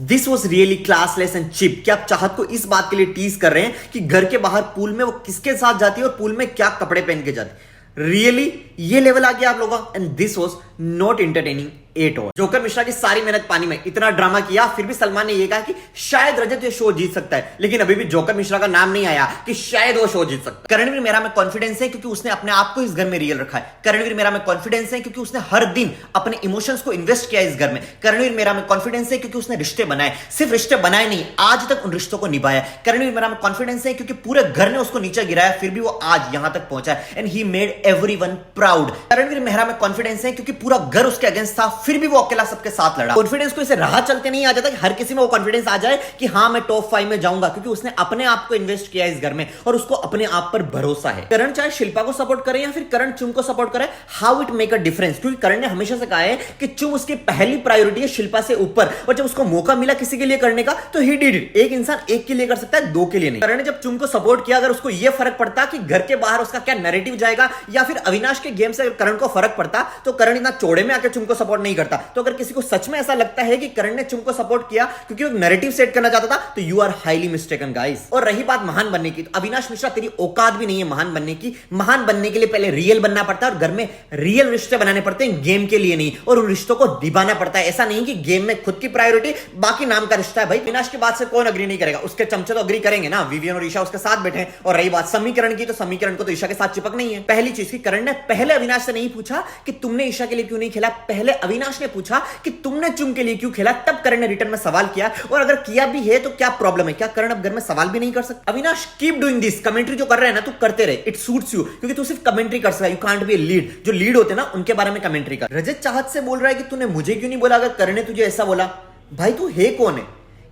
This was really classless and chip. क्या आप चाहत को इस बात के लिए टीज कर रहे हैं कि घर के बाहर पूल में वो किसके साथ जाती है और पूल में क्या कपड़े पहन के जाती है? रियली ये लेवल आ गया आप लोगों का। And this was not entertaining at all. Joker Mishra की सारी मेहनत पानी में, इतना ड्रामा किया, फिर भी सलमान ने यह कहा कि शायद रजत ये शो जीत सकता है, लेकिन अभी भी जोकर मिश्रा का नाम नहीं आया कि शायद वो शो जीत सकता है। करणवीर मेरा में कॉन्फिडेंस है क्योंकि उसने अपने आप को इस घर में रियल रखा है। करणवीर मेरा में कॉन्फिडेंस है क्योंकि उसने हर दिन अपने इमोशंस को इन्वेस्ट किया इस घर में। करणवीर मेरा में कॉन्फिडेंस है क्योंकि उसने रिश्ते बनाए, सिर्फ रिश्ते बनाए नहीं, आज तक उन रिश्तों को निभाया। करणवीर मेरा में कॉन्फिडेंस है क्योंकि पूरे घर ने उसको नीचे गिराया, फिर भी वो आज यहां तक पहुंचा है and he made everyone proud. Karanveer Mehra में कॉन्फिडेंस है क्योंकि पूरा घर उसके अगेंस्ट था, फिर भी वो अकेला सबके साथ लड़ा। कॉन्फिडेंस को इसे राह चलते नहीं आ जाता कि हर किसी में वो कॉन्फिडेंस आ जाए कि हां मैं टॉप 5 में जाऊंगा, क्योंकि उसने अपने आप को इन्वेस्ट किया इस घर में और उसको अपने आप पर भरोसा है। करण चाहे शिल्पा को सपोर्ट करे या फिर करण चुम को सपोर्ट करे, how it make a difference, क्योंकि करण ने हमेशा से कहा है कि चुम उसकी पहली प्रायोरिटी है शिल्पा से ऊपर, और जब उसको मौका मिला किसी के लिए करने का तो ही डिड इट। एक इंसान एक के लिए कर सकता है, दो के लिए नहीं। करण ने जब चुम को सपोर्ट किया, अगर उसको यह फर्क पड़ता कि घर के बाहर उसका क्या नैरेटिव जाएगा या फिर अविनाश के गेम से करण को फर्क पड़ता, तो करण इतना चौड़े में आकर चुम को सपोर्ट नहीं करता। तो अगर किसी को सच में ऐसा लगता है कि करण ने चुम को सपोर्ट किया क्योंकि वो नैरेटिव सेट करना चाहता था, तो you are highly mistaken guys. और रही बात महान बनने की, तो अविनाश मिश्रा तेरी औकात भी नहीं है महान बनने की। महान बनने के लिए पहले रियल बनना पड़ता है और घर में रियल रिश्ते बनाने पड़ते हैं, गेम के लिए नहीं, और उन रिश्तों को निभाना पड़ता है। ऐसा नहीं कि गेम में खुद की प्रायोरिटी बाकी नाम का रिश्ता है। भाई अविनाश की बात से कौन अग्री नहीं करेगा, उसके चमचे तो अग्री करेंगे ना, विवियन और ईशा उसके साथ बैठे हैं। और रही बात समीकरण की, तो समीकरण को तो ईशा के साथ चिपक नहीं है। पहली चीज की करण ने पहले अविनाश से नहीं पूछा कि तुमने ईशा के लिए क्यों नहीं खेला, पहले अविनाश ने पूछा कि तुमने चुम के लिए क्यों खेला, तब करण ने रिटर्न में सवाल किया। और अगर किया भी है तो क्या प्रॉब्लम है, क्या करण अब घर में सवाल भी नहीं कर सकता? Avinash keep doing this, commentary जो कर रहे हैं ना तू करते रहे, इट सूट्स यू, क्योंकि तू सिर्फ कमेंट्री कर सकता है, you can't be a lead. जो लीड होते हैं ना उनके बारे में कमेंट्री कर। रजत चाहत से बोल रहा है कि तूने मुझे क्यों नहीं बोला, अगर करण ने तुझे ऐसा बोला। भाई तू है कौन है,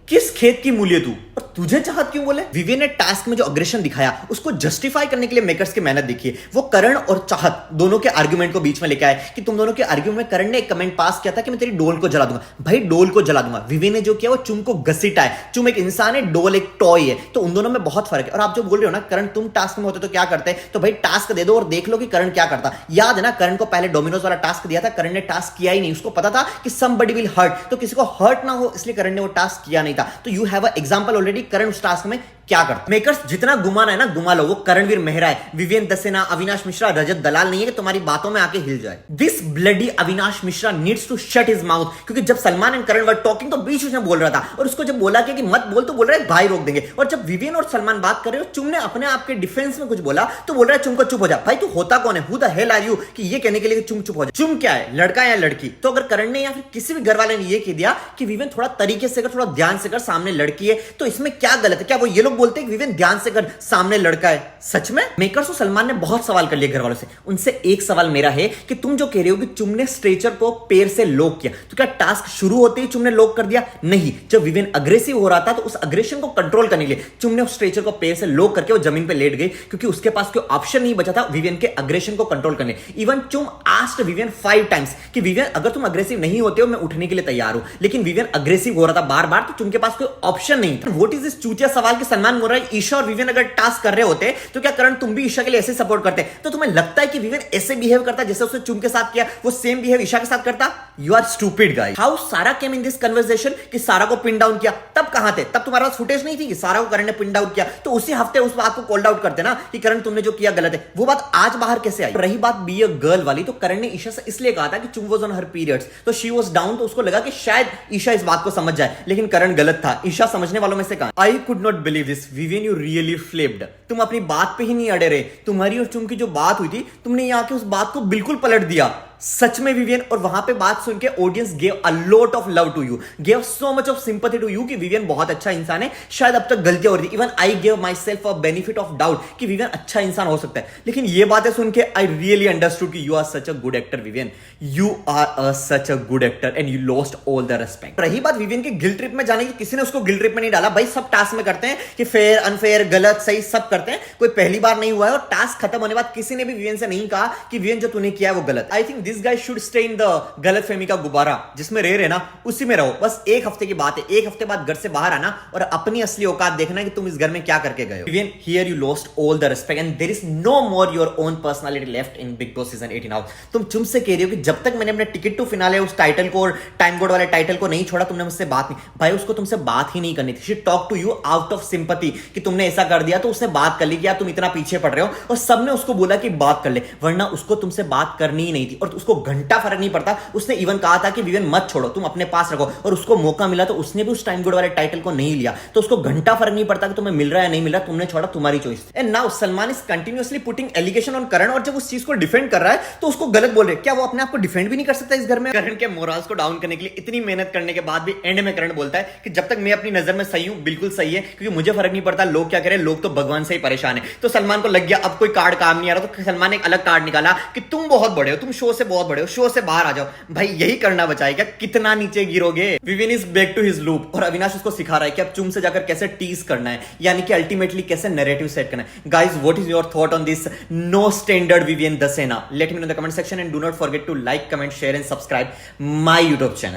किस खेत की मूल्य तू, और तुझे चाहत क्यों बोले? विवियन ने टास्क में जो अग्रेशन दिखाया उसको जस्टिफाई करने के लिए मेकर्स की मेहनत देखिए। वो करण और चाहत दोनों के आर्गुमेंट को बीच में लेके आए कि तुम दोनों के आर्गुमेंट में करण ने एक कमेंट पास किया था कि मैं तेरी डोल को जला दूंगा। भाई डोल को जला दूंगा, विवियन ने जो किया वो चुम को घसीटा है। चुम एक इंसान है, डोल एक टॉय है, तो उन दोनों में बहुत फर्क है। और आप जो बोल रहे हो ना करण तुम टास्क में होते तो क्या करते, तो भाई टास्क दे दो और देख लो कि करण क्या करता। याद है ना करण को पहले डोमिनोज वाला टास्क दिया था, करण ने टास्क किया ही नहीं, उसको पता था कि समबडी विल हर्ट, तो किसी को हर्ट ना हो इसलिए करण ने वो टास्क किया नहीं था। तो you have a example already, Karan उस टास्क में क्या करता। मेकर्स जितना घुमाना है ना घुमा लो, वो करणवीर मेहरा है, विवियन दसेना, अविनाश मिश्रा, रजत दलाल नहीं है कि तुम्हारी बातों में आके हिल जाए। This bloody Avinash Mishra needs to shut his mouth, क्योंकि जब Salman and Karan were talking तो बीच में बोल रहा था, और उसको जब बोला कि मत बोल तो बोल रहा है भाई रोक देंगे। और जब विवियन और सलमान बात कर रहे हो, चुम ने अपने आप के डिफेंस में कुछ बोला तो बोल रहा है चुम को चुप हो जा। भाई तू होता कौन है, who the hell are you कि ये कहने के लिए चुम चुप हो जा? चुम क्या है, लड़का या लड़की? तो अगर करण ने या फिर किसी भी घर वाले ने ये कह दिया कि विवियन थोड़ा तरीके से कर, थोड़ा ध्यान से कर, सामने लड़की है, तो इसमें क्या गलत है? क्या वो ये लोग बोलते हैं कि विवियन ध्यान से कर, सामने लड़का है? सच में मेकर्स और सलमान ने बहुत सवाल कर लिए घर वालों से, उनसे एक सवाल मेरा है कि तुम जो कह रहे हो कि चुम ने स्ट्रेचर को पैर से लॉक किया, तो क्या टास्क शुरू होते ही चुम ने लॉक कर दिया? नहीं, जब विवियन अग्रेसिव हो रहा था तो उस अग्रेशन को कंट्रोल करने के लिए चुम ने उस स्ट्रेचर को पैर से लॉक करके वो जमीन पे लेट गई, क्योंकि उसके पास कोई ऑप्शन नहीं बचा था विवियन के अग्रेशन को कंट्रोल करने। इवन चुम आस्क्ड विवियन 5 टाइम्स कि विवियन अगर तुम अग्रेसिव नहीं होते हो मैं उठने के लिए तैयार हूं, लेकिन विवियन अग्रेसिव हो रहा था बार बार, तो चुम के पास कोई ऑप्शन नहीं था। व्हाट इज दिस चूतिया सवाल कि सलमान बोल रहा है ईशा और विवियन अगर टास्क कर रहे होते तो क्या करण तुम भी ईशा के लिए ऐसे सपोर्ट करते? तो तुम्हें लगता है कि विवियन ऐसे बिहेव करता जैसे उसने चुम के साथ किया, वो सेम बिहेव ईशा के साथ करता? You are stupid guys. How Sara came in this conversation कि सारा को पिन डाउन किया, तब कहां थे? तब तुम्हारे पास फुटेज नहीं थी कि सारा को करण ने पिन डाउन किया, तो उसी हफ्ते उस बात को कॉल्ड आउट करते ना कि करण तुमने जो किया गलत है। वो बात आज बाहर कैसे आई? रही बात बी अ गर्ल वाली, तो करण ने ईशा से इसलिए कहा था कि चुम वाज ऑन हर पीरियड्स, तो शी वाज डाउन, तो उसको लगा कि शायद ईशा इस बात को समझ जाए, लेकिन करण गलत था। ईशा समझने वालों में से कहां? I could not believe this, Vivian you really flipped. तुम अपनी बात पे ही नहीं अड़े रहे, तुम्हारी और चुम की जो बात हुई थी तुमने यहां के उस बात को बिल्कुल पलट दिया। सच में विवियन, और वहां पे बात सुन के audience gave a lot of love to you, gave so much of sympathy to you कि विवियन बहुत अच्छा इंसान है, शायद अब तक गलतियां हो रही थी। Even I gave my self a benefit of doubt कि विवियन अच्छा इंसान हो सकता है, लेकिन ये बातें सुन के आई रियली अंडरस्टूड कि you are such a good actor Vivian, you are such a good actor and you lost all the respect. रही बात विवियन के गिल्ट ट्रिप में जाने की, किसी ने उसको गिल्ट ट्रिप में नहीं डाला। भाई सब टास्क में करते हैं कि फेयर अनफेयर गलत सही सब करते हैं, कोई पहली बार नहीं हुआ है, और टास्क खत्म होने बाद किसी ने भी विवियन से नहीं कहा कि विवियन जो तूने किया है वो गलत। I think this guy should stay in the गलतफहमी का गुब्बारा जिसमें रह रहे ना उसी में रहो। बस एक हफ्ते की बात है, एक हफ्ते बाद घर से बाहर आना और अपनी असली औकात देखना कि तुम इस घर में क्या करके गए हो। Vivian, here you lost all the respect and there is no more your own personality left in Bigg Boss season 18 now. तुम चुप से कह रही हो कि जब तक मैंने अपने टिकट टू फिनाले उस टाइटल को और टाइम कोड वाले टाइटल को नहीं छोड़ा तुमने मुझसे बात नहीं। भाई उसको तुमसे बात ही नहीं करनी थी। She talk to you out of sympathy कि तुमने ऐसा कर दिया तो उसने बात कर ली कि यार तुम इतना पीछे पड़ रहे हो, और सबने उसको बोला कि बात कर ले, वरना उसको तुमसे बात करनी ही नहीं थी। और उसको घंटा फर्क नहीं पड़ता। उसने इवन कहा था कि विवियन मत छोड़ो, तुम अपने पास रखो, और उसको मौका मिला तो उसने भी उस टाइम कोड वाले टाइटल को नहीं लिया। तो उसको घंटा फर्क नहीं पड़ता कि तुम्हें मिल रहा है नहीं मिल रहा, तुमने छोड़ा, तुम्हारी choice. And now Salman is continuously putting allegation on Karan, और जब उस चीज को डिफेंड कर रहा है तो उसको गलत बोल रहे। क्या वो अपने आप को डिफेंड भी नहीं कर सकता इस घर में? करण के मोरल्स को डाउन करने के लिए इतनी मेहनत करने के बाद भी एंड में करण बोलता है कि जब तक मैं अपनी नजर में सही हूं बिल्कुल सही है, क्योंकि मुझे फर्क नहीं पड़ता लोग क्या करें, लोग तो भगवान से ही परेशान है। तो सलमान को लग गया अब कोई कार्ड काम नहीं आ रहा, तो सलमान ने एक अलग कार्ड निकाला कि तुम बहुत बड़े हो, तुम शो से बहुत बड़े हो, शो से बाहर आ जाओ। भाई यही करना बचाए क्या? कितना नीचे गिरोगे? Vivian is back to his loop, और अविनाश उसको सिखा रहा है कि अब चुम से जाकर कैसे टीज करना है, यानी कि अल्टीमेटली कैसे नैरेटिव सेट करना है। Guys, what is your thought on this no standard Vivian Dsena? Let me know in the comment section and do not forget to like, comment, share and subscribe my YouTube channel.